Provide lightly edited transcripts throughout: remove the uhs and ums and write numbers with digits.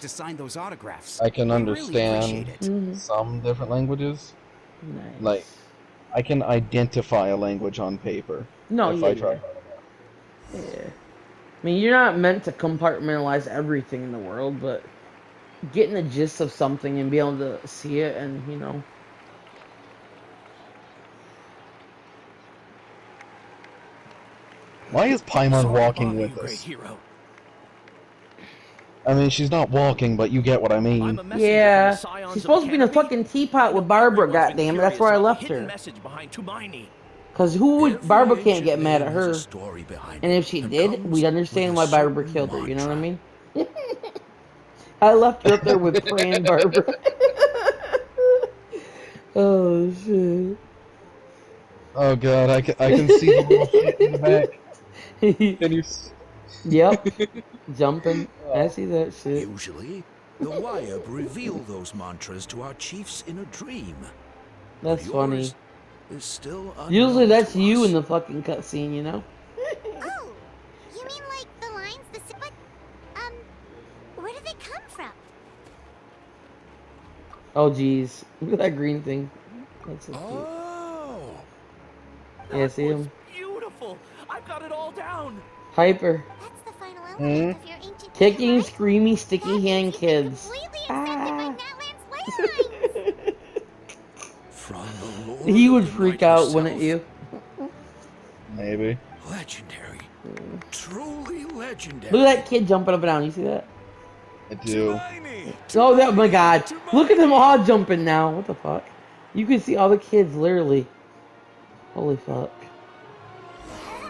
to sign those autographs. I can understand really appreciate it. some different languages. Nice. Like, I can identify a language on paper. No, if yeah, I try. yeah. I mean, you're not meant to compartmentalize everything in the world, but getting the gist of something and be able to see it and, you know. Why is Paimon walking with us? I mean, she's not walking, but you get what I mean. Yeah, she's supposed to be in a fucking teapot with Barbara, goddammit. That's where I left her. Because Barbara can't get mad at her. And if she did, we'd understand why Barbara killed her, you know what I mean? I left her up there with praying Barbara. Oh, shit. Oh, God, I can see the little shit in the back. Can you... Yep. Jumping. I see that shit. Usually, the Wyab reveal those mantras to our chiefs in a dream. That's funny. Is still usually that's you in the fucking cutscene, you know? Oh, you mean like the lines, but, where do they come from? Oh, jeez. Look at that green thing. That's so cute. Oh! Yeah, see him? Beautiful! I've got it all down! Hyper. That's the final element of your ancient Kicking, right? screamy, sticky hand kids. Completely accepted by Natlan's ley lines. From the Lord He would of the freak Night out, herself. wouldn't you? Maybe. Legendary. Truly legendary. Look at that kid jumping up and down. You see that? I do. Oh my god. Look at them all jumping now. What the fuck? You can see all the kids, literally. Holy fuck.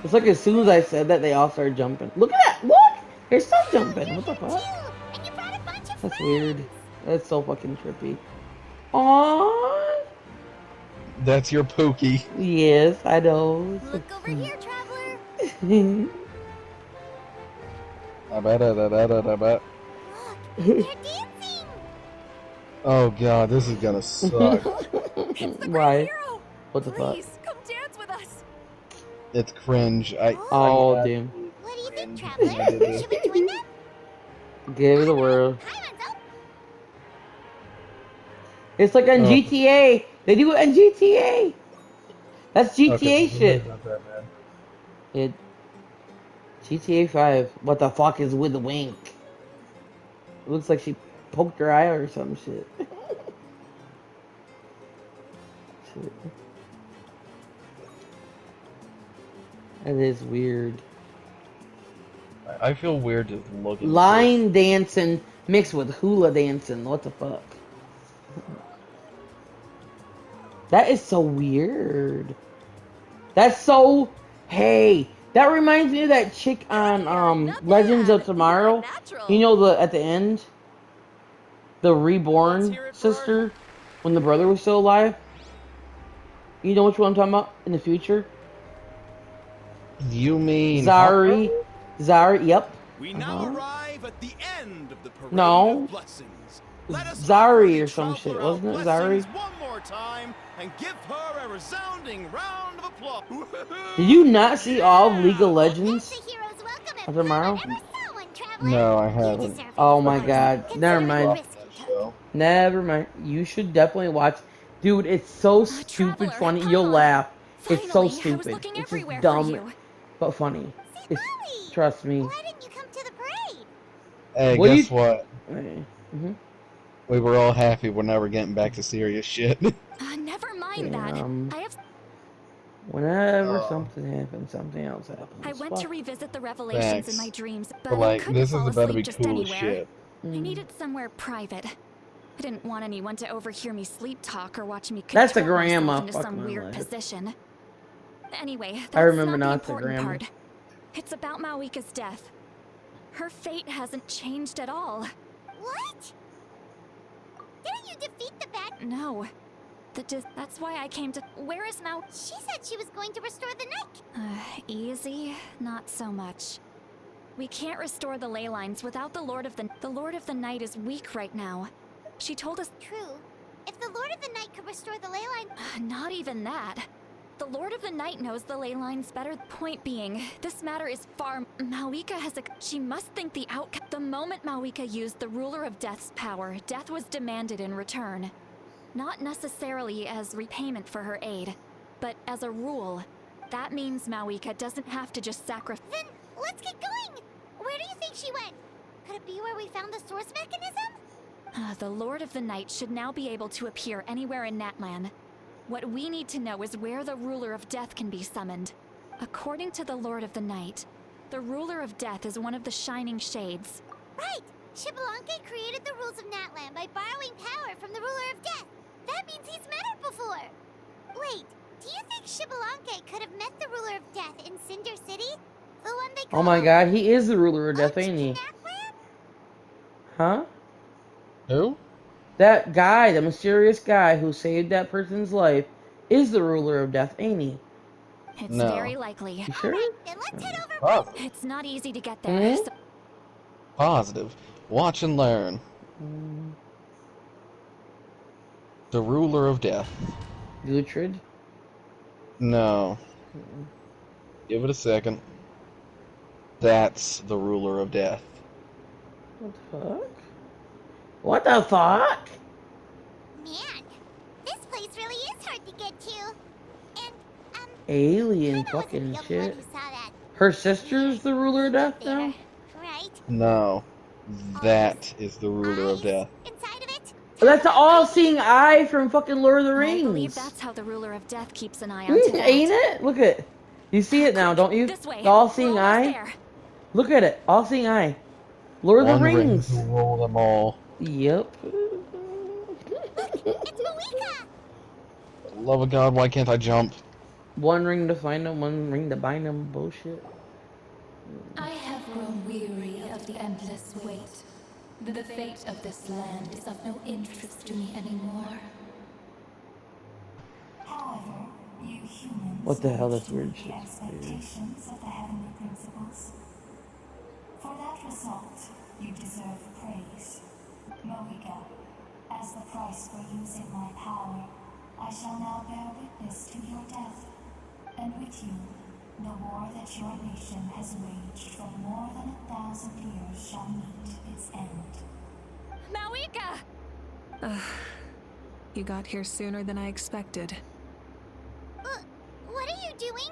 It's like as soon as I said that, they all started jumping. Look at that! Look! They're still jumping. What the fuck? And you brought a bunch of That's friends. weird. That's so fucking trippy. Aww. That's your Pookie. Yes, I know. Look over here, traveler. I bet. Look, they're dancing. Oh, God, this is gonna suck. Why? Hero. What the fuck? Please, come dance with us. It's cringe. Oh, damn. What do you think, traveler? Should we join them? Give it a whirl. Paimon's up. It's like on Oh. GTA. They do it on GTA. That's GTA shit. It. GTA 5. What the fuck is with the wink? It looks like she poked her eye or some shit. Shit. That is weird. I feel weird just looking. Line dancing mixed with hula dancing. What the fuck? That is so weird. That's so... Hey, that reminds me of that chick on Legends of Tomorrow. You know, at the end? The reborn sister? When the brother was still alive? You know which one I'm talking about? In the future? You mean... Zari. Zari, yep. We now arrive at the end of the parade No. of blessings. Let us Zari offer or the some shit, traveler our wasn't it? blessings Zari? one more time and give her a resounding round of applause. Did you not see all of League of Legends That's the hero's welcome of tomorrow? if ever saw one, traveler. No, I You haven't. deserve it. Oh my god. Never mind. Show. Never mind. You should definitely watch. Dude, it's so stupid Traveler, funny. come You'll on. laugh. It's so Finally, I was stupid. looking It's everywhere just for dumb, you. but funny. See, It's, Lily, trust me. why didn't you come to the parade? Hey, What do guess you- what? Mm-hmm. We were all happy we're never getting back to serious shit. Never mind that. I have. Whenever something happens, something else happens. I went Fuck. to revisit the revelations Thanks. in my dreams, but But, like, I couldn't this is fall about to asleep be just cool as anywhere. shit. I needed somewhere private. I didn't want anyone to overhear me sleep talk or watch me That's a control myself grandma. into Fuck some my weird life. position. Anyway, that's I remember not the now it's a important grandma. part. It's about Malika's death. Her fate hasn't changed at all. What? Didn't you defeat the bad? No. That's why I came to. Where is Mal? She said she was going to restore the night. Easy? Not so much. We can't restore the ley lines without the Lord of the Night is weak right now. She told us. True. If the Lord of the Night could restore the ley line, Not even that. The Lord of the Night knows the ley lines better. Point being, this matter is far... Mawika has a... She must think the outcome... The moment Mawika used the Ruler of Death's power, death was demanded in return. Not necessarily as repayment for her aid, but as a rule. That means Mawika doesn't have to just sacrifice... Then let's get going! Where do you think she went? Could it be where we found the source mechanism? The Lord of the Night should now be able to appear anywhere in Natlan. What we need to know is where the Ruler of Death can be summoned. According to the Lord of the Night, the Ruler of Death is one of the Shining Shades. Right! Xbalanque created the rules of Natlan by borrowing power from the Ruler of Death. That means he's met her before. Wait, do you think Xbalanque could have met the Ruler of Death in Cinder City? The one they call... Oh my god, he is the ruler of death, ain't he? Natlan? Huh? Who? That guy, the mysterious guy who saved that person's life, is the ruler of death, ain't he? It's No. very likely. You sure? Alright, then let's head over... Oh, It's not easy to get there. Hmm? So positive. Watch and learn. The ruler of death. Gutrid? No. Give it a second. That's the ruler of death. What the fuck? What the fuck? Man, this place really is hard to get to. And, Alien Hannah wasn't fucking the only shit. one who saw that. Her sister's the ruler of death There, now? right? No. That is the ruler of Eyes death. inside of it? That's the all-seeing eye from fucking Lord of the I believe Rings. that's how the Ruler of Death keeps an eye on Tibet. Ain't it? Look at it. You see it now, don't you? This way. The all-seeing We're almost eye? there. Look at it. All-seeing eye. Lord of the One ring Rings. to rule them all. Yep. It's Mawika! Love of God, why can't I jump? One ring to find them, one ring to bind them. Bullshit. I have grown weary of the endless wait. The fate of this land is of no interest to me anymore. However, you humans What the hell? That's reach weird the shit. expectations of the heavenly principles. For that result, you deserve praise. Mawika, as the price for using my power, I shall now bear witness to your death, and with you, the war that your nation has waged for more than 1,000 years shall meet its end. Mawika! You got here sooner than I expected. What are you doing?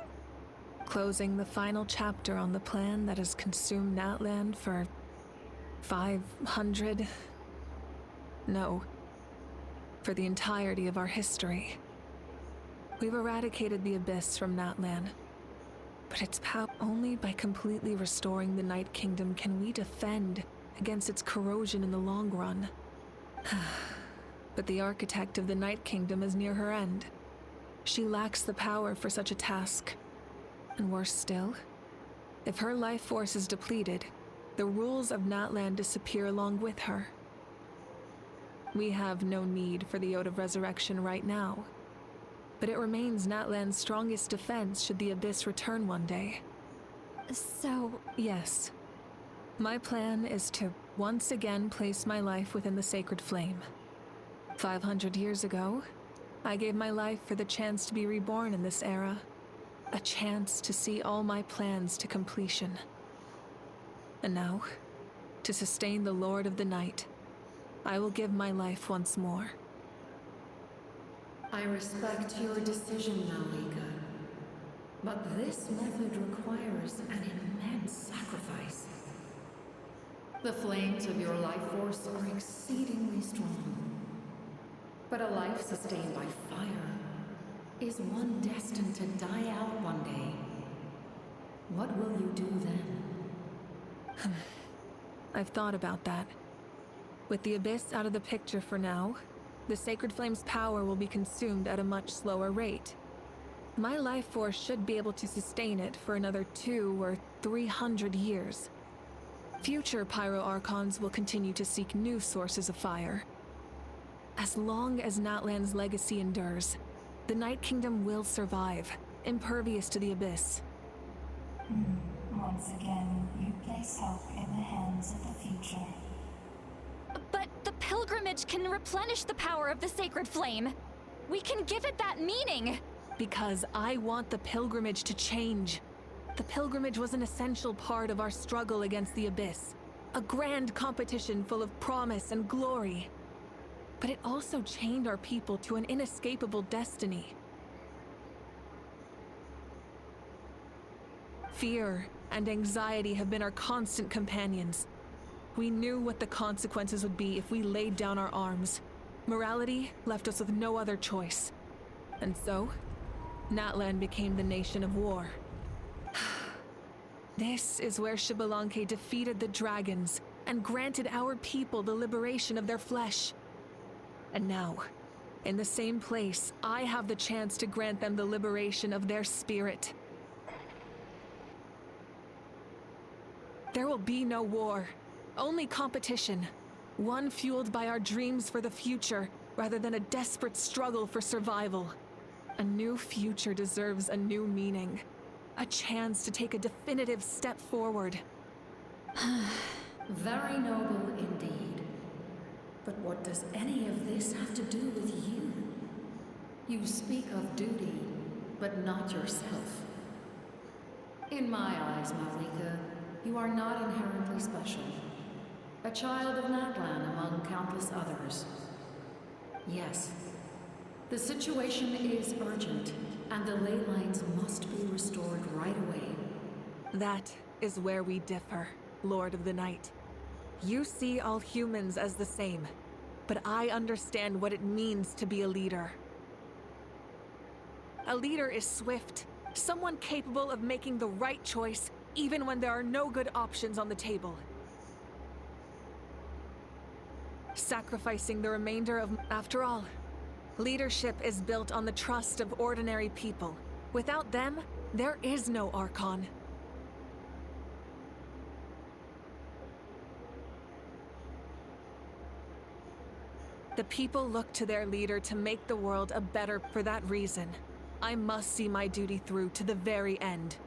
Closing the final chapter on the plan that has consumed Natlan for 500... No. For the entirety of our history. We've eradicated the Abyss from Natlan. But its power, only by completely restoring the Night Kingdom can we defend against its corrosion in the long run. But the architect of the Night Kingdom is near her end. She lacks the power for such a task. And worse still, if her life force is depleted, the rules of Natlan disappear along with her. We have no need for the Ode of Resurrection right now, but it remains Natlan's strongest defense should the Abyss return one day. So, Yes. My plan is to once again place my life within the sacred flame. 500 years ago, I gave my life for the chance to be reborn in this era. A chance to see all my plans to completion. And now, to sustain the Lord of the Night, I will give my life once more. I respect your decision, Mawika. But this method requires an immense sacrifice. The flames of your life force are exceedingly strong. But a life sustained by fire is one destined to die out one day. What will you do then? I've thought about that. With the Abyss out of the picture for now, the Sacred Flame's power will be consumed at a much slower rate. My life force should be able to sustain it for another 200 or 300 years. Future Pyro Archons will continue to seek new sources of fire. As long as Natlan's legacy endures, the Night Kingdom will survive, impervious to the Abyss. Once again, you place hope in the hands of the future. but the pilgrimage can replenish the power of the sacred flame. We can give it that meaning. Because I want the pilgrimage to change. The pilgrimage was an essential part of our struggle against the Abyss. A grand competition full of promise and glory. But it also chained our people to an inescapable destiny. Fear and anxiety have been our constant companions. We knew what the consequences would be if we laid down our arms. Morality left us with no other choice. And so, Natlan became the nation of war. This is where Xbalanque defeated the dragons and granted our people the liberation of their flesh. And now, in the same place, I have the chance to grant them the liberation of their spirit. There will be no war, only competition. One fueled by our dreams for the future, rather than a desperate struggle for survival. A new future deserves a new meaning. A chance to take a definitive step forward. Very noble indeed. But what does any of this have to do with you? You speak of duty, but not yourself. In my eyes, Malika, you are not inherently special. A child of Natlan among countless others. Yes, the situation is urgent, and the ley lines must be restored right away. That is where we differ, Lord of the Night. You see all humans as the same, but I understand what it means to be a leader. A leader is swift, someone capable of making the right choice even when there are no good options on the table. Sacrificing the remainder of... After all, leadership is built on the trust of ordinary people. Without them, there is no Archon. The people look to their leader to make the world a better. For that reason, I must see my duty through to the very end.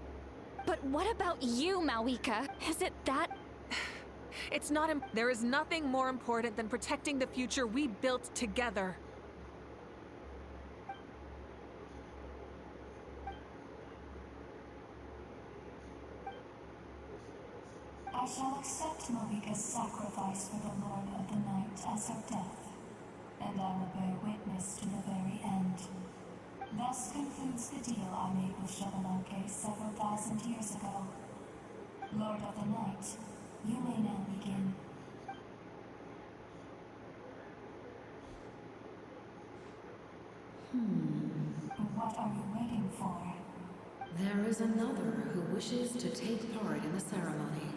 But what about you, Malika? Is it that... It's not. There is nothing more important than protecting the future we built together. I shall accept Malika's sacrifice for the Lord of the Night as her death, and I will bear witness to the very end. Thus concludes the deal I made with Xbalanque several thousand years ago. Lord of the Night, you may now begin. What are you waiting for? There is another who wishes to take part in the ceremony.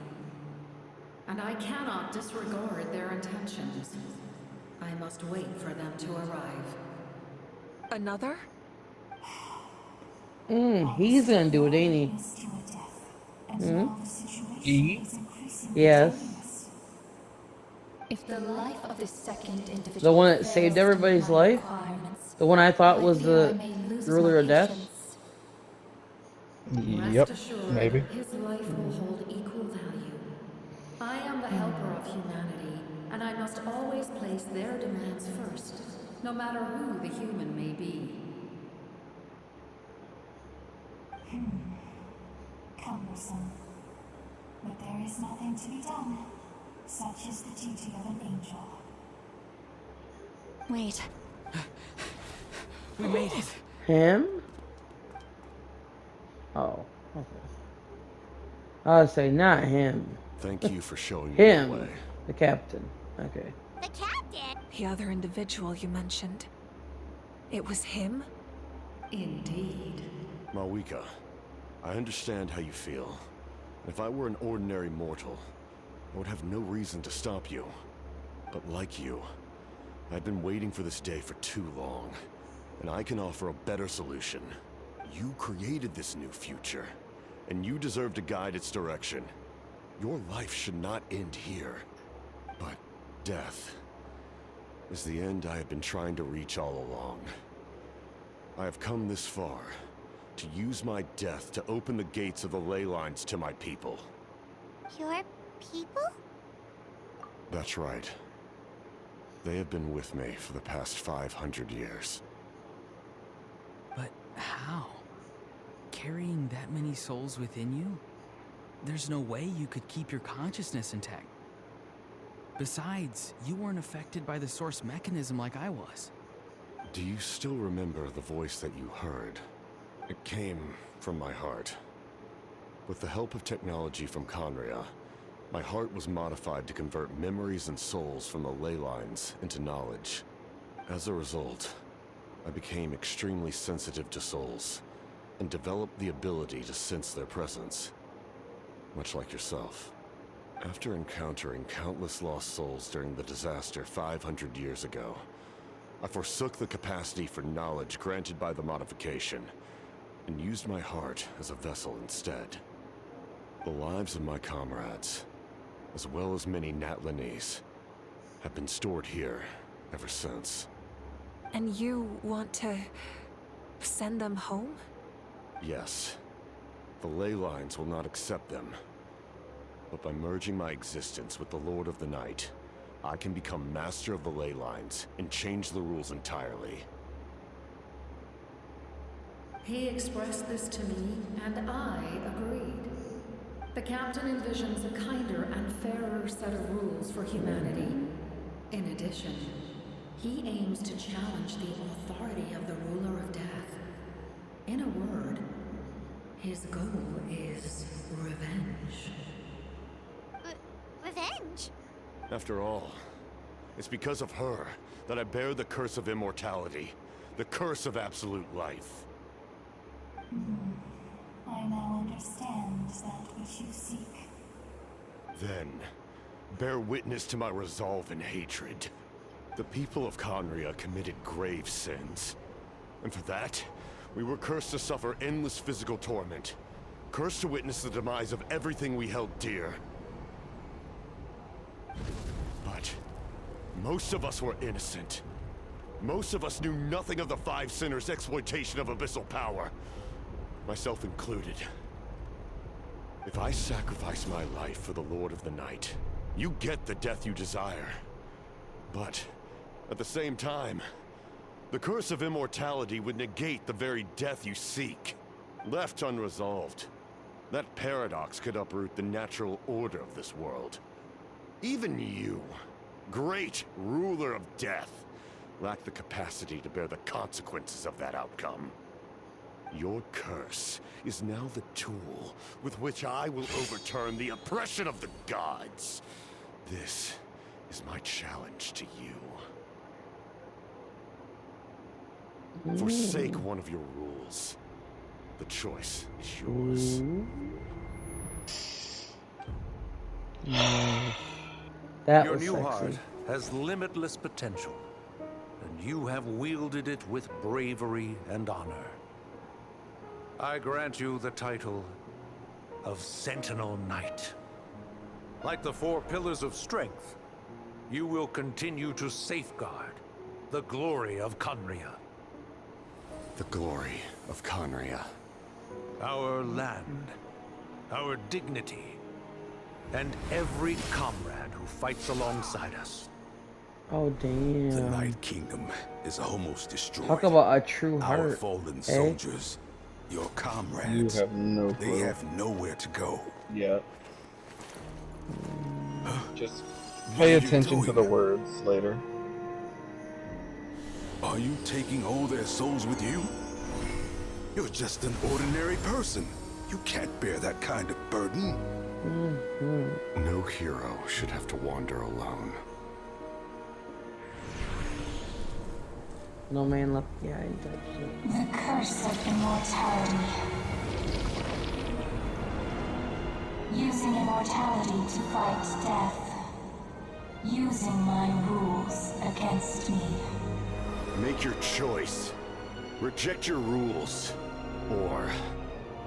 And I cannot disregard their intentions. I must wait for them to arrive. Another? He's gonna do it, ain't he? Yes. If the life of the second individual... The one that saved everybody's life? The one I thought was the ruler of death? Yep, maybe. His life will hold equal value. I am the helper of humanity, and I must always place their demands first, no matter who the human may be. Cumbersome. But there is nothing to be done. Such is the duty of an angel. Wait. We made it. Him? Oh, okay. I would say not him. Thank you for showing me Him. the way. The captain. Okay. The captain? The other individual you mentioned. It was him? Indeed. Malika, I understand how you feel. If I were an ordinary mortal, I would have no reason to stop you. But like you, I've been waiting for this day for too long, and I can offer a better solution. You created this new future, and you deserve to guide its direction. Your life should not end here. But death is the end I have been trying to reach all along. I have come this far to use my death to open the gates of the ley lines to my people. Your people? That's right. They have been with me for the past 500 years. But How? Carrying that many souls within you? There's no way you could keep your consciousness intact. Besides, you weren't affected by the source mechanism like I was. Do you still remember the voice that you heard? It came from my heart. With the help of technology from Conria, my heart was modified to convert memories and souls from the ley lines into knowledge. As a result, I became extremely sensitive to souls, and developed the ability to sense their presence. Much like yourself. After encountering countless lost souls during the disaster 500 years ago, I forsook the capacity for knowledge granted by the modification, and used my heart as a vessel instead. The lives of my comrades, as well as many Natlanese, have been stored here ever since. And you want to send them home? Yes. The ley lines will not accept them. But by merging my existence with the Lord of the Night, I can become master of the ley lines and change the rules entirely. He expressed this to me, and I agreed. The captain envisions a kinder and fairer set of rules for humanity. In addition, he aims to challenge the authority of the ruler of death. In a word, his goal is revenge. Revenge? After all, it's because of her that I bear the curse of immortality, the curse of absolute life. I now understand that which you seek. Then, bear witness to my resolve and hatred. The people of Conria committed grave sins. And for that, we were cursed to suffer endless physical torment. Cursed to witness the demise of everything we held dear. But most of us were innocent. Most of us knew nothing of the Five Sinners' exploitation of abyssal power. Myself included. If I sacrifice my life for the Lord of the Night, you get the death you desire. But at the same time, the curse of immortality would negate the very death you seek. Left unresolved, that paradox could uproot the natural order of this world. Even you, great ruler of death, lack the capacity to bear the consequences of that outcome. Your curse is now the tool with which I will overturn the oppression of the gods. This is my challenge to you. Forsake one of your rules. The choice is yours. That Your was new sexy. heart has limitless potential, and you have wielded it with bravery and honor. I grant you the title of Sentinel Knight. Like the four pillars of strength, you will continue to safeguard the glory of Conria. The glory of Conria. Our land, our dignity, and every comrade who fights alongside us. Oh damn. The Night Kingdom is almost destroyed. Talk about a true heart. Our fallen soldiers, your comrades, You have no they clue. have nowhere to go. Yeah. Just What pay are you attention to doing? the words later. Are you taking all their souls with you? You're just an ordinary person. You can't bear that kind of burden. No hero should have to wander alone. No man left behind. The curse of immortality. Using immortality to fight death. Using my rules against me. Make your choice. Reject your rules. Or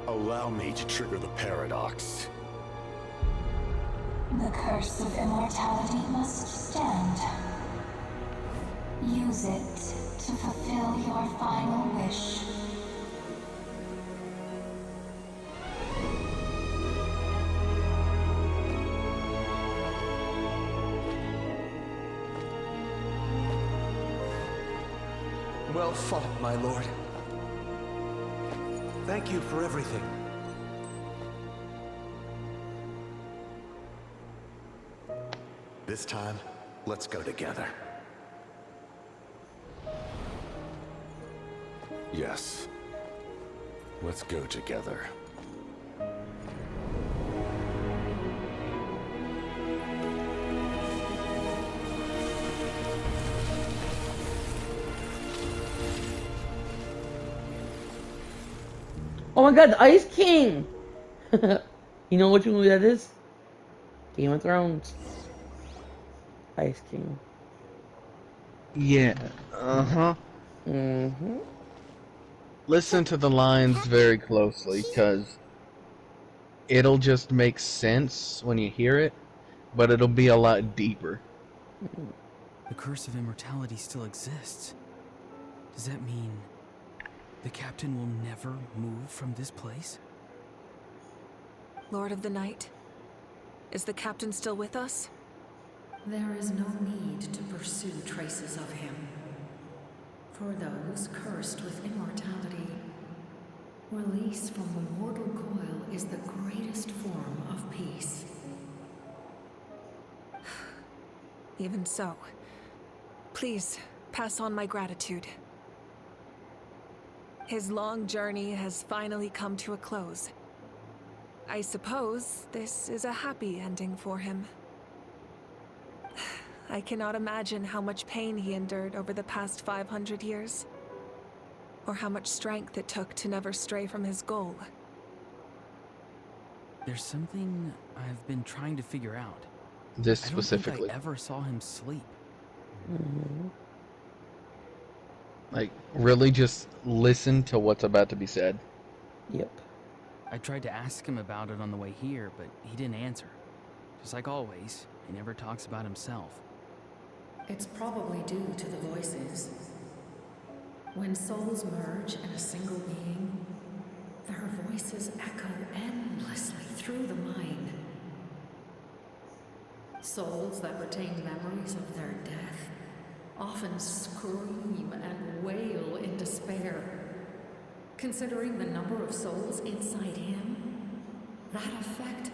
allow me to trigger the paradox. The curse of immortality must stand. Use it to fulfill your final wish. Well fought, my lord. Thank you for everything. This time, let's go together. Yes. Let's go together. Oh my god, the Ice King! You know which movie that is? Game of Thrones. Ice King. Yeah. Uh-huh. Mm-hmm. Listen to the lines very closely, because it'll just make sense when you hear it, but it'll be a lot deeper. The curse of immortality still exists. Does that mean the captain will never move from this place? Lord of the Night, is the captain still with us? There is no need to pursue traces of him. For those cursed with immortality, release from the mortal coil is the greatest form of peace. Even so, please pass on my gratitude. His long journey has finally come to a close. I suppose this is a happy ending for him. I cannot imagine how much pain he endured over the past 500 years, or how much strength it took to never stray from his goal. There's something I've been trying to figure out. This I don't specifically. think I ever saw him sleep. Mm-hmm. Like, really just listen to what's about to be said. Yep. I tried to ask him about it on the way here, but he didn't answer. Just like always, he never talks about himself. It's probably due to the voices. When souls merge in a single being, their voices echo endlessly through the mind. Souls that retain memories of their death often scream and wail in despair. Considering the number of souls inside him, that effect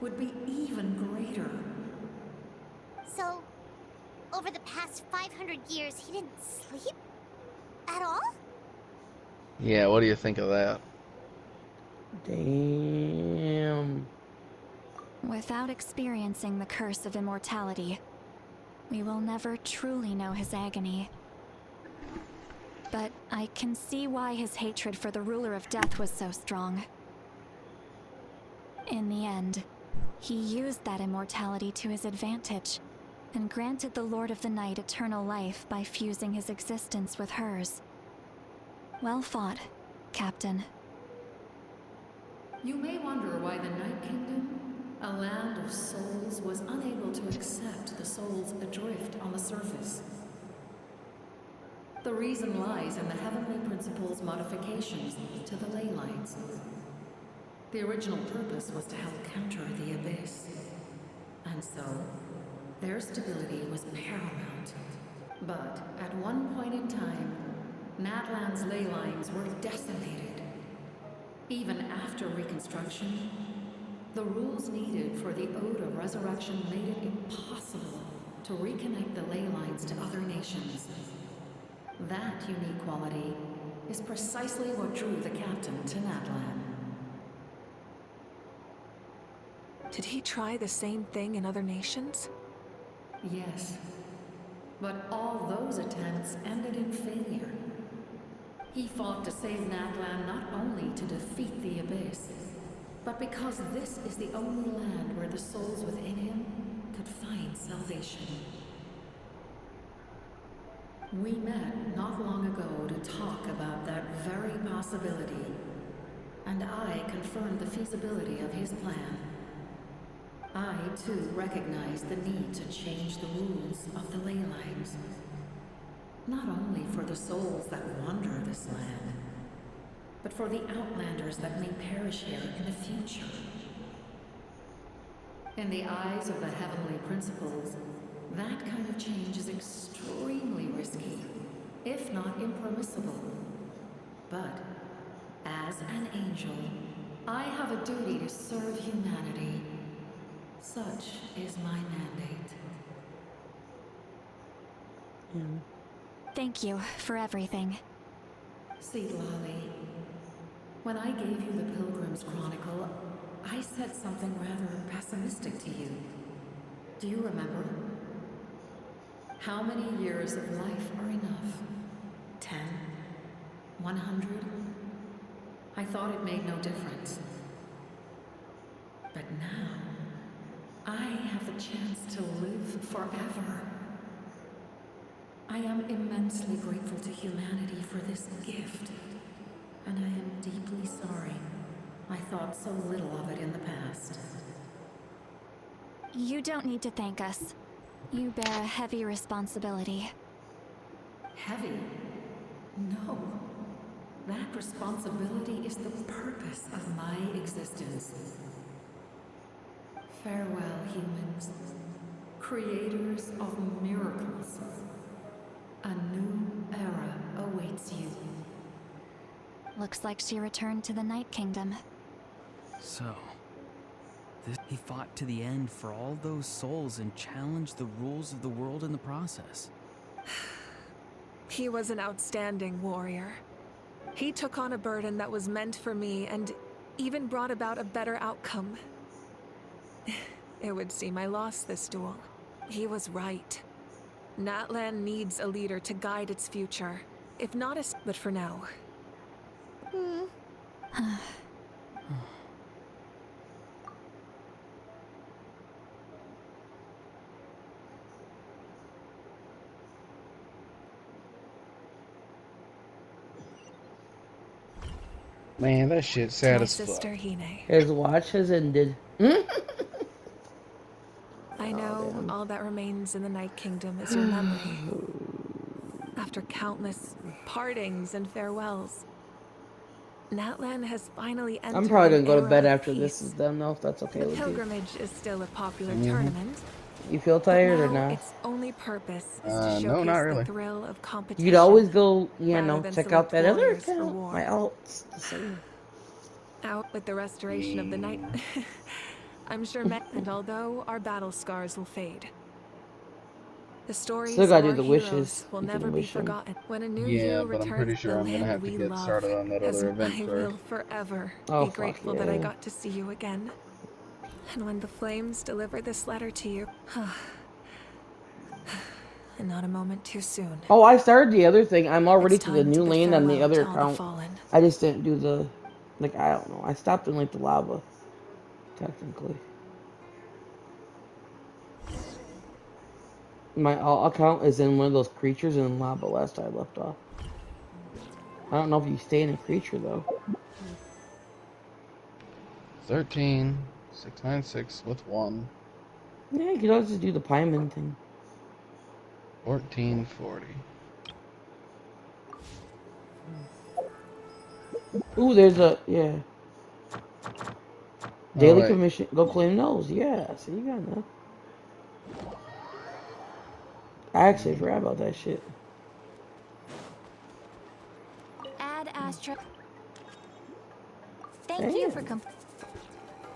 would be even greater. So, over the past 500 years, he didn't sleep? At all? Yeah, what do you think of that? Damn. Without experiencing the curse of immortality, we will never truly know his agony. But I can see why his hatred for the ruler of death was so strong. In the end, he used that immortality to his advantage, and granted the Lord of the Night eternal life by fusing his existence with hers. Well fought, Captain. You may wonder why the Night Kingdom, a land of souls, was unable to accept the souls adrift on the surface. The reason lies in the Heavenly Principle's modifications to the ley lines. The original purpose was to help counter the Abyss, and so their stability was paramount. But at one point in time, Natlan's ley lines were decimated. Even after reconstruction, the rules needed for the Ode of Resurrection made it impossible to reconnect the ley lines to other nations. That unique quality is precisely what drew the captain to Natlan. Did he try the same thing in other nations? Yes, but all those attempts ended in failure. He fought to save Natlan not only to defeat the Abyss, but because this is the only land where the souls within him could find salvation. We met not long ago to talk about that very possibility, and I confirmed the feasibility of his plan. I, too, recognize the need to change the rules of the ley lines. Not only for the souls that wander this land, but for the outlanders that may perish here in the future. In the eyes of the Heavenly Principles, that kind of change is extremely risky, if not impermissible. But As an angel, I have a duty to serve humanity. Such is my mandate. Thank you for everything. See, Lolly, when I gave you the Pilgrim's Chronicle, I said something rather pessimistic to you. Do you remember? How many years of life are enough? 10? 100? I thought it made no difference. But now, I have the chance to live forever. I am immensely grateful to humanity for this gift. And I am deeply sorry I thought so little of it in the past. You don't need to thank us. You bear a heavy responsibility. Heavy? No. That responsibility is the purpose of my existence. Farewell, humans. Creators of miracles. A new era awaits you. Looks like she returned to the Night Kingdom. So, he fought to the end for all those souls and challenged the rules of the world in the process. He was an outstanding warrior. He took on a burden that was meant for me and even brought about a better outcome. It would seem I lost this duel. He was right. Natlan needs a leader to guide its future. If not a... But for now... Man, that shit To sad my as fuck. sister Hine. His watch has ended. I know all that remains in the Night Kingdom is your memory. After countless partings and farewells, Natlan has finally entered I'm probably an gonna go to era bed of after peace. this is done, though, if that's okay The with you. pilgrimage is still a popular tournament. You feel But tired or now not? its only purpose is to No, showcase not the really. thrill of competition. You could always go, rather than check out select that other warriors for account. war. My alt's the same. Out with the restoration of the night. I'm sure and although our battle scars will fade, the stories Still gotta of do our the heroes wishes. will You can never be wish 'em. forgotten. When a new Yeah, hero but I'm returns pretty to sure the I'm gonna land have to we get love, started on that as other event I first. will forever Oh, be fuck grateful that I yeah. got to see you again. And when the flames deliver this letter to you, and not a moment too soon. Oh, I started the other thing. I'm already It's to the time to new bid land on the farewell other to all the account. fallen. I just didn't do the, I don't know. I stopped in, the lava, technically. My alt account is in one of those creatures in lava last I left off. I don't know if you stay in a creature, though. 13,696 with 1. Yeah, you could always just do the Pyman thing. 1440. Ooh, there's a, yeah. Oh, Daily wait. commission, go claim those. Yeah, so you got that. I actually forgot about that shit. Add Astra. Thank Damn. you for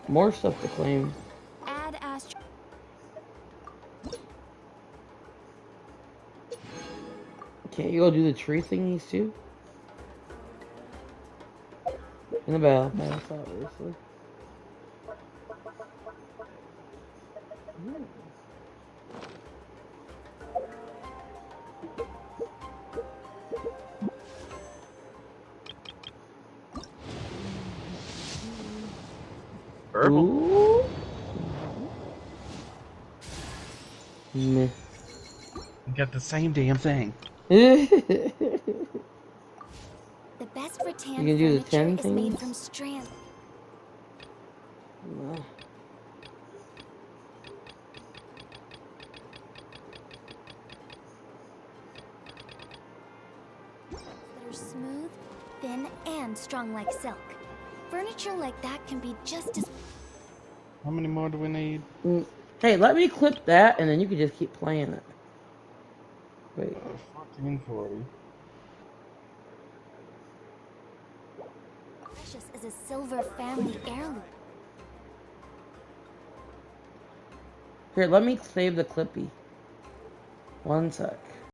More stuff to claim. Add Astra. Can't you go do the tree thingies too? In the bell, obviously. Purple. Ooh. Meh. You got the same damn thing. The best rattan You can do the furniture 10 is made things? from strands. Nah. That are smooth, thin, and strong like silk. Furniture like that can be just as... How many more do we need? Hey, let me clip that, and then you can just keep playing it. Wait. 1440. as a silver family heirloom. Here, let me save the clippy. One sec.